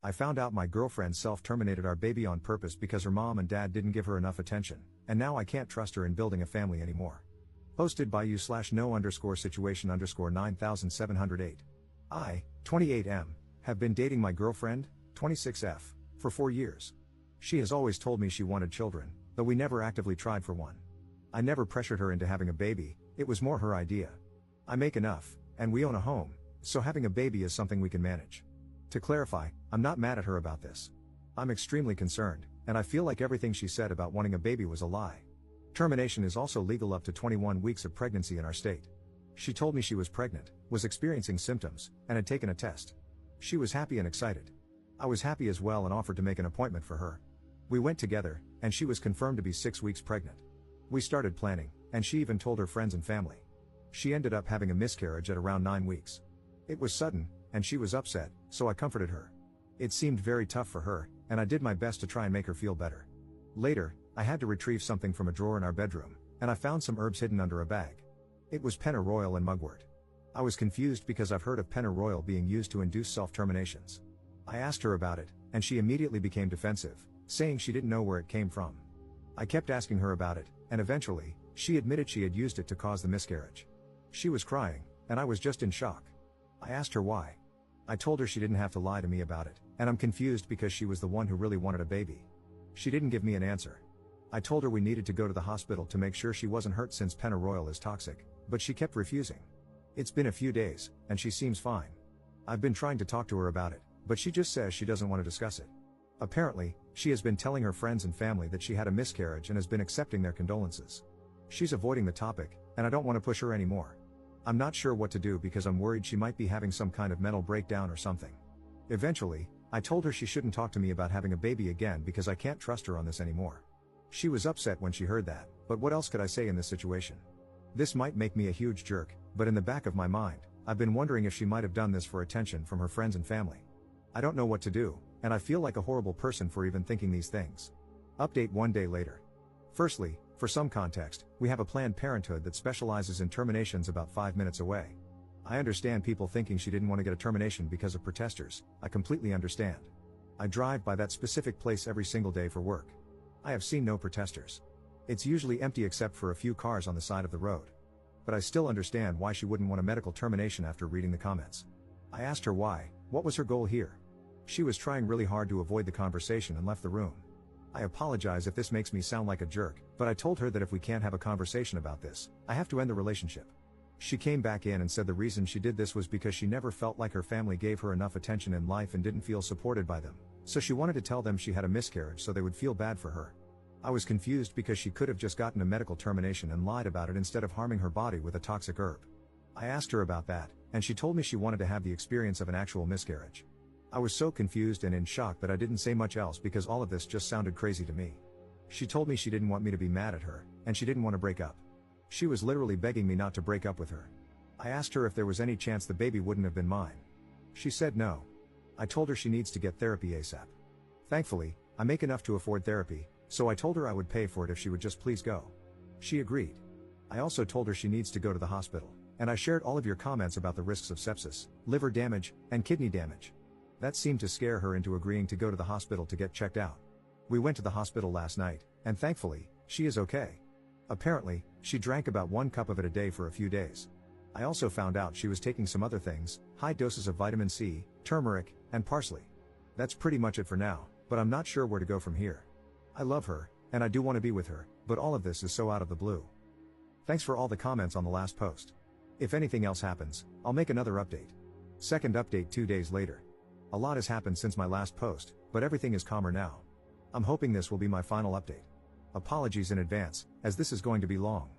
I found out my girlfriend self-terminated our baby on purpose because her mom and dad didn't give her enough attention, and now I can't trust her in building a family anymore. Posted by you/no_situation_9708. I, 28M, have been dating my girlfriend, 26F, for 4 years. She has always told me she wanted children, though we never actively tried for one. I never pressured her into having a baby, it was more her idea. I make enough, and we own a home, so having a baby is something we can manage. To clarify, I'm not mad at her about this. I'm extremely concerned, and I feel like everything she said about wanting a baby was a lie. Termination is also legal up to 21 weeks of pregnancy in our state. She told me she was pregnant, was experiencing symptoms, and had taken a test. She was happy and excited. I was happy as well and offered to make an appointment for her. We went together, and she was confirmed to be 6 weeks pregnant. We started planning, and she even told her friends and family. She ended up having a miscarriage at around 9 weeks. It was sudden, and she was upset, so I comforted her. It seemed very tough for her, and I did my best to try and make her feel better. Later, I had to retrieve something from a drawer in our bedroom, and I found some herbs hidden under a bag. It was pennyroyal and mugwort. I was confused because I've heard of pennyroyal being used to induce self-terminations. I asked her about it, and she immediately became defensive, saying she didn't know where it came from. I kept asking her about it, and eventually, she admitted she had used it to cause the miscarriage. She was crying, and I was just in shock. I asked her why. I told her she didn't have to lie to me about it, and I'm confused because she was the one who really wanted a baby. She didn't give me an answer. I told her we needed to go to the hospital to make sure she wasn't hurt since pennyroyal is toxic, but she kept refusing. It's been a few days, and she seems fine. I've been trying to talk to her about it, but she just says she doesn't want to discuss it. Apparently, she has been telling her friends and family that she had a miscarriage and has been accepting their condolences. She's avoiding the topic, and I don't want to push her anymore. I'm not sure what to do because I'm worried she might be having some kind of mental breakdown or something. Eventually, I told her she shouldn't talk to me about having a baby again because I can't trust her on this anymore. She was upset when she heard that, but what else could I say in this situation? This might make me a huge jerk, but in the back of my mind, I've been wondering if she might have done this for attention from her friends and family. I don't know what to do, and I feel like a horrible person for even thinking these things. Update 1 day later. Firstly, for some context, we have a Planned Parenthood that specializes in terminations about 5 minutes away. I understand people thinking she didn't want to get a termination because of protesters. I completely understand. I drive by that specific place every single day for work. I have seen no protesters. It's usually empty except for a few cars on the side of the road. But I still understand why she wouldn't want a medical termination after reading the comments. I asked her why, what was her goal here? She was trying really hard to avoid the conversation and left the room. I apologize if this makes me sound like a jerk, but I told her that if we can't have a conversation about this, I have to end the relationship. She came back in and said the reason she did this was because she never felt like her family gave her enough attention in life and didn't feel supported by them, so she wanted to tell them she had a miscarriage so they would feel bad for her. I was confused because she could have just gotten a medical termination and lied about it instead of harming her body with a toxic herb. I asked her about that, and she told me she wanted to have the experience of an actual miscarriage. I was so confused and in shock that I didn't say much else because all of this just sounded crazy to me. She told me she didn't want me to be mad at her, and she didn't want to break up. She was literally begging me not to break up with her. I asked her if there was any chance the baby wouldn't have been mine. She said no. I told her she needs to get therapy ASAP. Thankfully, I make enough to afford therapy, so I told her I would pay for it if she would just please go. She agreed. I also told her she needs to go to the hospital, and I shared all of your comments about the risks of sepsis, liver damage, and kidney damage. That seemed to scare her into agreeing to go to the hospital to get checked out. We went to the hospital last night, and thankfully, she is okay. Apparently, she drank about 1 cup of it a day for a few days. I also found out she was taking some other things, high doses of vitamin C, turmeric, and parsley. That's pretty much it for now, but I'm not sure where to go from here. I love her, and I do want to be with her, but all of this is so out of the blue. Thanks for all the comments on the last post. If anything else happens, I'll make another update. Second update 2 days later. A lot has happened since my last post, but everything is calmer now. I'm hoping this will be my final update. Apologies in advance, as this is going to be long.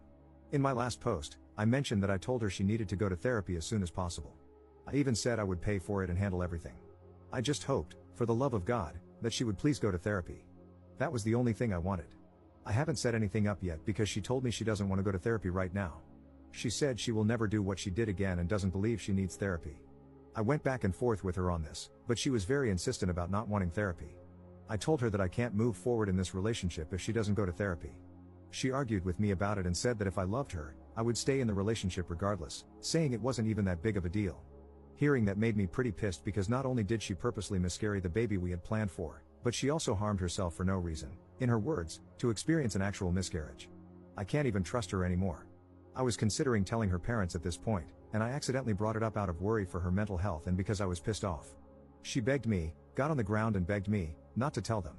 In my last post, I mentioned that I told her she needed to go to therapy as soon as possible. I even said I would pay for it and handle everything. I just hoped, for the love of God, that she would please go to therapy. That was the only thing I wanted. I haven't set anything up yet because she told me she doesn't want to go to therapy right now. She said she will never do what she did again and doesn't believe she needs therapy. I went back and forth with her on this, but she was very insistent about not wanting therapy. I told her that I can't move forward in this relationship if she doesn't go to therapy. She argued with me about it and said that if I loved her, I would stay in the relationship regardless, saying it wasn't even that big of a deal. Hearing that made me pretty pissed because not only did she purposely miscarry the baby we had planned for, but she also harmed herself for no reason, in her words, to experience an actual miscarriage. I can't even trust her anymore. I was considering telling her parents at this point, and I accidentally brought it up out of worry for her mental health and because I was pissed off. She begged me, got on the ground and begged me, not to tell them.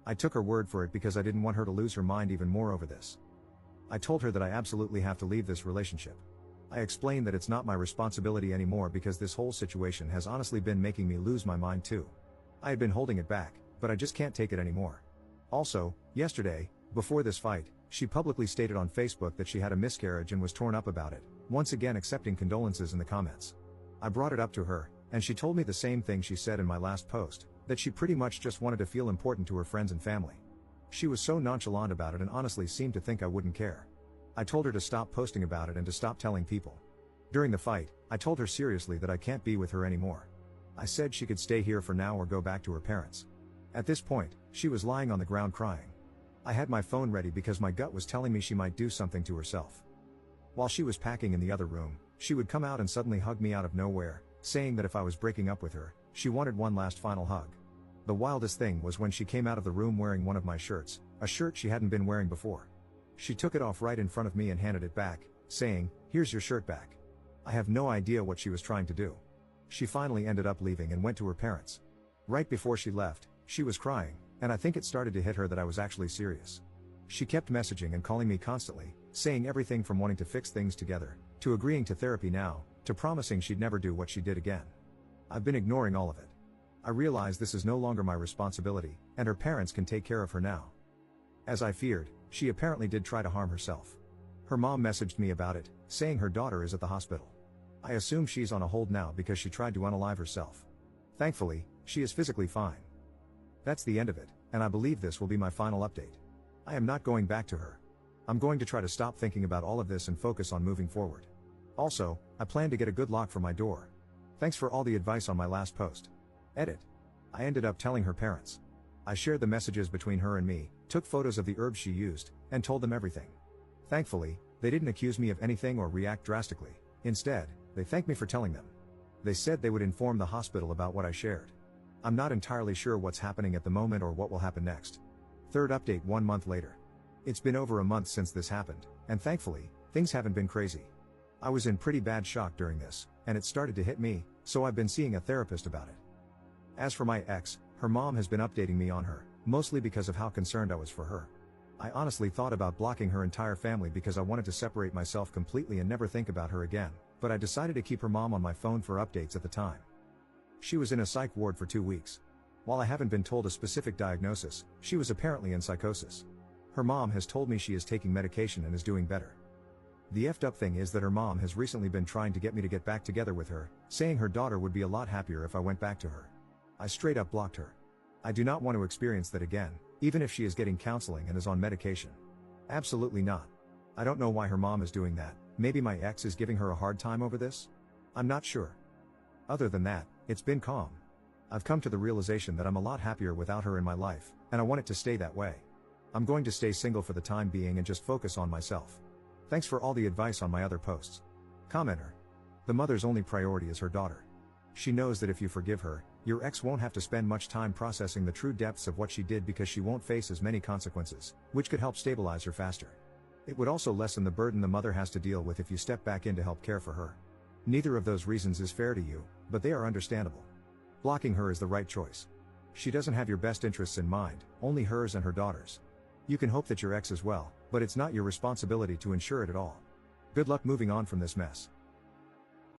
I took her word for it because I didn't want her to lose her mind even more over this. I told her that I absolutely have to leave this relationship. I explained that it's not my responsibility anymore because this whole situation has honestly been making me lose my mind too. I had been holding it back, but I just can't take it anymore. Also, yesterday, before this fight, she publicly stated on Facebook that she had a miscarriage and was torn up about it, once again accepting condolences in the comments. I brought it up to her, and she told me the same thing she said in my last post, that she pretty much just wanted to feel important to her friends and family. She was so nonchalant about it and honestly seemed to think I wouldn't care. I told her to stop posting about it and to stop telling people. During the fight, I told her seriously that I can't be with her anymore. I said she could stay here for now or go back to her parents. At this point, she was lying on the ground crying. I had my phone ready because my gut was telling me she might do something to herself. While she was packing in the other room, she would come out and suddenly hug me out of nowhere, saying that if I was breaking up with her, she wanted one last final hug. The wildest thing was when she came out of the room wearing one of my shirts, a shirt she hadn't been wearing before. She took it off right in front of me and handed it back, saying, "Here's your shirt back." I have no idea what she was trying to do. She finally ended up leaving and went to her parents. Right before she left, she was crying, and I think it started to hit her that I was actually serious. She kept messaging and calling me constantly, saying everything from wanting to fix things together, to agreeing to therapy now, to promising she'd never do what she did again. I've been ignoring all of it. I realize this is no longer my responsibility, and her parents can take care of her now. As I feared, she apparently did try to harm herself. Her mom messaged me about it, saying her daughter is at the hospital. I assume she's on a hold now because she tried to unalive herself. Thankfully, she is physically fine. That's the end of it, and I believe this will be my final update. I am not going back to her. I'm going to try to stop thinking about all of this and focus on moving forward. Also, I plan to get a good lock for my door. Thanks for all the advice on my last post. Edit. I ended up telling her parents. I shared the messages between her and me, took photos of the herbs she used, and told them everything. Thankfully, they didn't accuse me of anything or react drastically. Instead, they thanked me for telling them. They said they would inform the hospital about what I shared. I'm not entirely sure what's happening at the moment or what will happen next. Third update 1 month later. It's been over a month since this happened, and thankfully, things haven't been crazy. I was in pretty bad shock during this, and it started to hit me, so I've been seeing a therapist about it. As for my ex, her mom has been updating me on her, mostly because of how concerned I was for her. I honestly thought about blocking her entire family because I wanted to separate myself completely and never think about her again, but I decided to keep her mom on my phone for updates at the time. She was in a psych ward for 2 weeks. While I haven't been told a specific diagnosis, she was apparently in psychosis. Her mom has told me she is taking medication and is doing better. The effed up thing is that her mom has recently been trying to get me to get back together with her, saying her daughter would be a lot happier if I went back to her. I straight up blocked her. I do not want to experience that again, even if she is getting counseling and is on medication. Absolutely not. I don't know why her mom is doing that. Maybe my ex is giving her a hard time over this? I'm not sure. Other than that, it's been calm. I've come to the realization that I'm a lot happier without her in my life, and I want it to stay that way. I'm going to stay single for the time being and just focus on myself. Thanks for all the advice on my other posts. Commenter. The mother's only priority is her daughter. She knows that if you forgive her, your ex won't have to spend much time processing the true depths of what she did because she won't face as many consequences, which could help stabilize her faster. It would also lessen the burden the mother has to deal with if you step back in to help care for her. Neither of those reasons is fair to you, but they are understandable. Blocking her is the right choice. She doesn't have your best interests in mind, only hers and her daughter's. You can hope that your ex is well, but it's not your responsibility to ensure it at all. Good luck moving on from this mess.